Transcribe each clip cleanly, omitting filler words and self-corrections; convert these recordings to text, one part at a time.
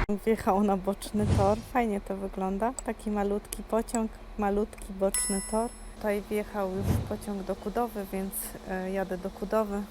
Wjechał na boczny tor. Fajnie to wygląda. Taki malutki pociąg, malutki boczny tor. Tutaj wjechał już pociąg do Kudowy, więc jadę do Kudowy.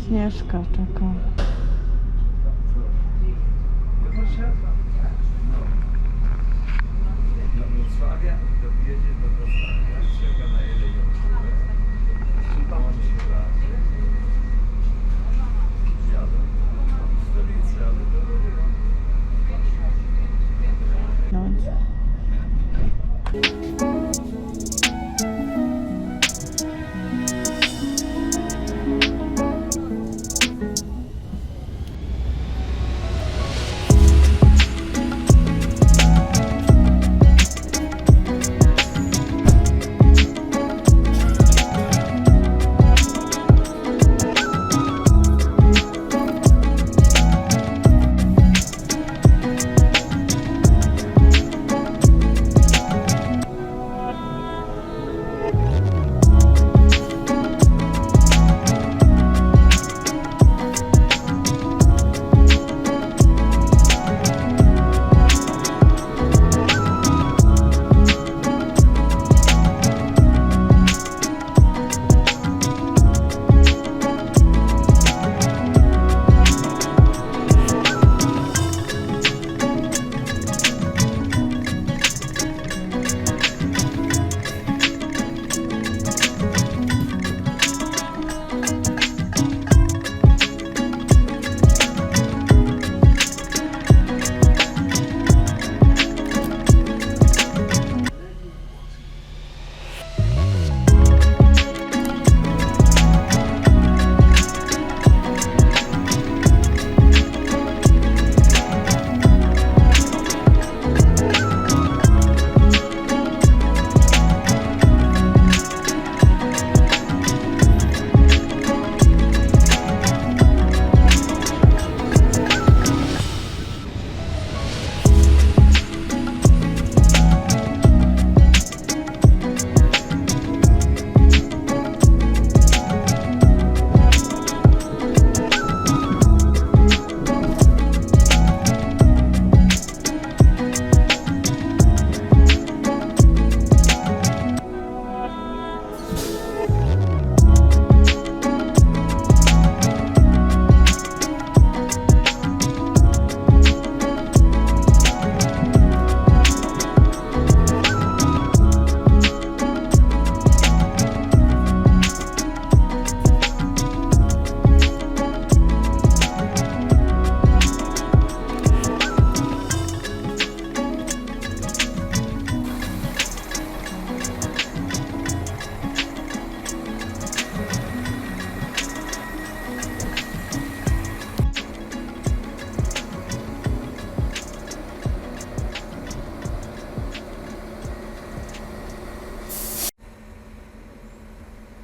Śnieżka czeka.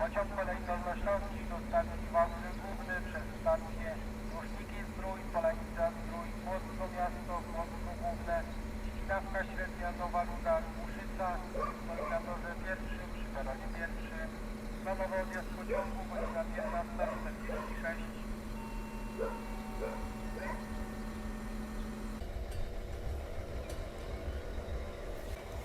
Pociąg kolei pełnościowości dostarczy Wałbrzych Główny przez stację Ruszniki Zdrój, Polanica Zdrój, Płocko Miasto, Płocko Główne, Ścinawka Średnia, Nowa Ruda, Głuszyca, stoi na torze pierwszym, przy peronie pierwszym. Planowy odjazd pociągu godzina 15:46.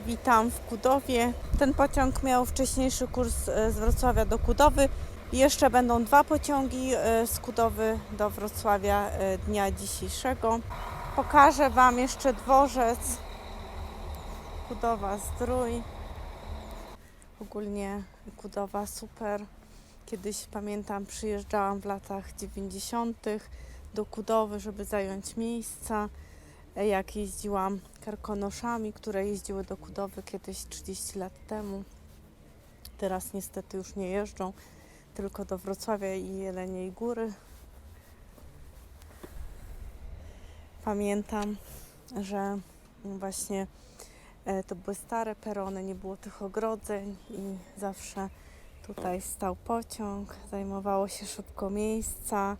Witam w Kudowie. Ten pociąg miał wcześniejszy kurs z Wrocławia do Kudowy. Jeszcze będą 2 pociągi z Kudowy do Wrocławia dnia dzisiejszego. Pokażę Wam jeszcze dworzec Kudowa-Zdrój. Ogólnie Kudowa super. Kiedyś pamiętam, przyjeżdżałam w latach 90. do Kudowy, żeby zająć miejsca. Jak jeździłam karkonoszami, które jeździły do Kudowy kiedyś 30 lat temu. Teraz niestety już nie jeżdżą, tylko do Wrocławia i Jeleniej Góry. Pamiętam, że właśnie to były stare perony, nie było tych ogrodzeń i zawsze tutaj stał pociąg, zajmowało się szybko miejsca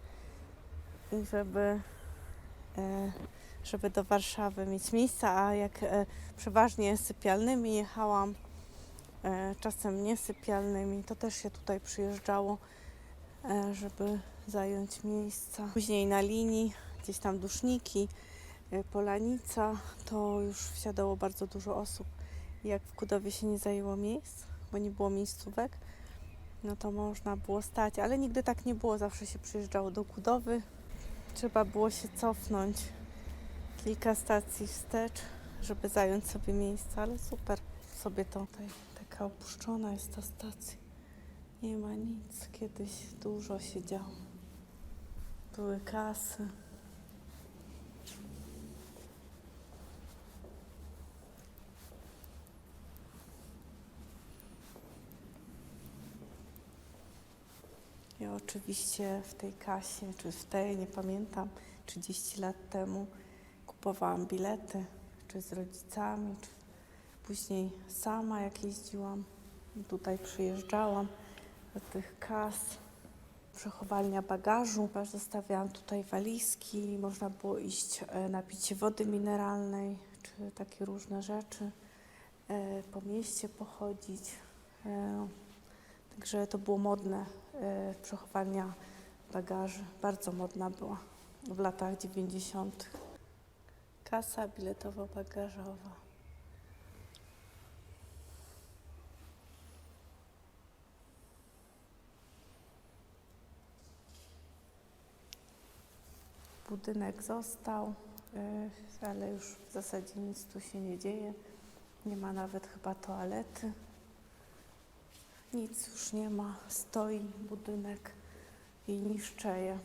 i żeby do Warszawy mieć miejsca, a jak przeważnie sypialnymi jechałam, czasem niesypialnymi, to też się tutaj przyjeżdżało, żeby zająć miejsca. Później na linii, gdzieś tam Duszniki, Polanica, to już wsiadało bardzo dużo osób. Jak w Kudowie się nie zajęło miejsc, bo nie było miejscówek, no to można było stać, ale nigdy tak nie było, zawsze się przyjeżdżało do Kudowy. Trzeba było się cofnąć kilka stacji wstecz, żeby zająć sobie miejsce, ale super sobie to tutaj taka opuszczona jest ta stacja. Nie ma nic, kiedyś dużo się działo. Były kasy. I oczywiście w tej kasie, czy w tej, nie pamiętam, 30 lat temu kupowałam bilety, czy z rodzicami, czy później sama jak jeździłam. Tutaj przyjeżdżałam do tych kas. Przechowalnia bagażu. Zostawiałam tutaj walizki, można było iść napić się wody mineralnej, czy takie różne rzeczy, po mieście pochodzić. Także to było modne, przechowalnia bagaży, bardzo modna była w latach 90. Kasa biletowo-bagażowa. Budynek został, ale już w zasadzie nic tu się nie dzieje. Nie ma nawet chyba toalety. Nic już nie ma. Stoi budynek i niszczeje.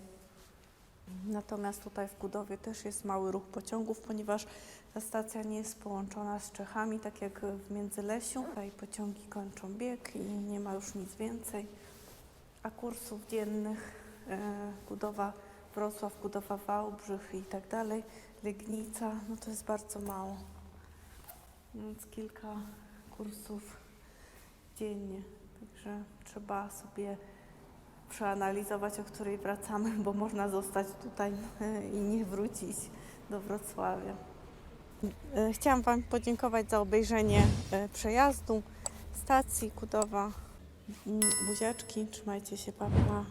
Natomiast tutaj w Kudowie też jest mały ruch pociągów, ponieważ ta stacja nie jest połączona z Czechami, tak jak w Międzylesiu. Tutaj pociągi kończą bieg i nie ma już nic więcej. A kursów dziennych Kudowa Wrocław, Kudowa Wałbrzych i tak dalej, Legnica, no to jest bardzo mało. Więc kilka kursów dziennie. Także trzeba sobie przeanalizować, o której wracamy, bo można zostać tutaj i nie wrócić do Wrocławia. Chciałam Wam podziękować za obejrzenie przejazdu stacji Kudowa. Buziaczki, trzymajcie się, pa, pa.